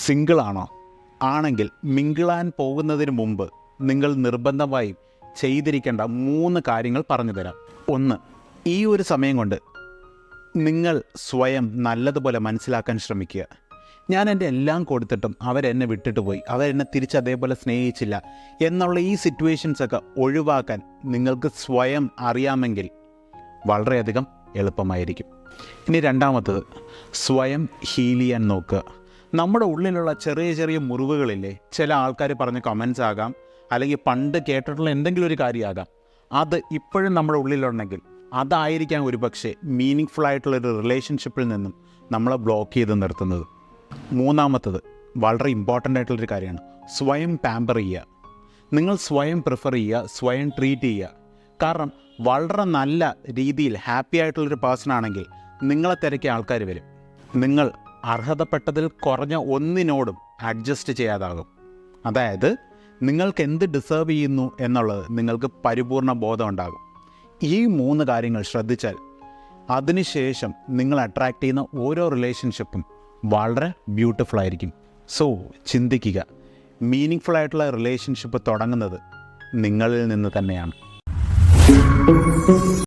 സിംഗിളാണോ? ആണെങ്കിൽ മിങ്കിളാൻ പോകുന്നതിന് മുമ്പ് നിങ്ങൾ നിർബന്ധമായും ചെയ്തിരിക്കേണ്ട 3 കാര്യങ്ങൾ പറഞ്ഞു തരാം. 1. ഈ ഒരു സമയം കൊണ്ട് നിങ്ങൾ സ്വയം നല്ലതുപോലെ മനസ്സിലാക്കാൻ ശ്രമിക്കുക. ഞാൻ എൻ്റെ എല്ലാം കൊടുത്തിട്ടും അവരെന്നെ വിട്ടിട്ട് പോയി, അവരെന്നെ തിരിച്ച് അതേപോലെ സ്നേഹിച്ചില്ല എന്നുള്ള ഈ സിറ്റുവേഷൻസൊക്കെ ഒഴിവാക്കാൻ നിങ്ങൾക്ക് സ്വയം അറിയാമെങ്കിൽ വളരെയധികം എളുപ്പമായിരിക്കും. ഇനി രണ്ടാമത്തത്, സ്വയം ഹീൽ ചെയ്യാൻ നോക്കുക. നമ്മുടെ ഉള്ളിലുള്ള ചെറിയ ചെറിയ മുറിവുകളില്ലേ, ചില ആൾക്കാർ പറഞ്ഞ കമൻസ് ആകാം, അല്ലെങ്കിൽ പണ്ട് കേട്ടിട്ടുള്ള എന്തെങ്കിലും ഒരു കാര്യമാകാം, അത് ഇപ്പോഴും നമ്മുടെ ഉള്ളിലുണ്ടെങ്കിൽ അതായിരിക്കാം ഒരു പക്ഷേ മീനിങ് ഫുൾ ആയിട്ടുള്ളൊരു റിലേഷൻഷിപ്പിൽ നിന്നും നമ്മളെ ബ്ലോക്ക് ചെയ്ത് നിർത്തുന്നത്. മൂന്നാമത്തത് വളരെ ഇമ്പോർട്ടൻ്റ് ആയിട്ടുള്ളൊരു കാര്യമാണ്, സ്വയം പാമ്പർ ചെയ്യുക. നിങ്ങൾ സ്വയം പ്രിഫർ ചെയ്യുക, സ്വയം ട്രീറ്റ് ചെയ്യുക. കാരണം വളരെ നല്ല രീതിയിൽ ഹാപ്പി ആയിട്ടുള്ളൊരു പേഴ്സൺ ആണെങ്കിൽ നിങ്ങളെ തിരക്കിയ ആൾക്കാർ വരും. നിങ്ങൾ അർഹതപ്പെട്ടതിൽ കുറഞ്ഞ ഒന്നിനോടും അഡ്ജസ്റ്റ് ചെയ്യാതാകും. അതായത് നിങ്ങൾക്ക് എന്ത് ഡിസേർവ് ചെയ്യുന്നു എന്നുള്ളത് നിങ്ങൾക്ക് പരിപൂർണ ബോധം ഉണ്ടാകും. ഈ 3 കാര്യങ്ങൾ ശ്രദ്ധിച്ചാൽ അതിനുശേഷം നിങ്ങൾ അട്രാക്റ്റ് ചെയ്യുന്ന ഓരോ റിലേഷൻഷിപ്പും വളരെ ബ്യൂട്ടിഫുൾ ആയിരിക്കും. സോ ചിന്തിക്കുക, മീനിങ് ഫുൾ ആയിട്ടുള്ള റിലേഷൻഷിപ്പ് തുടങ്ങുന്നത് നിങ്ങളിൽ നിന്ന് തന്നെയാണ്.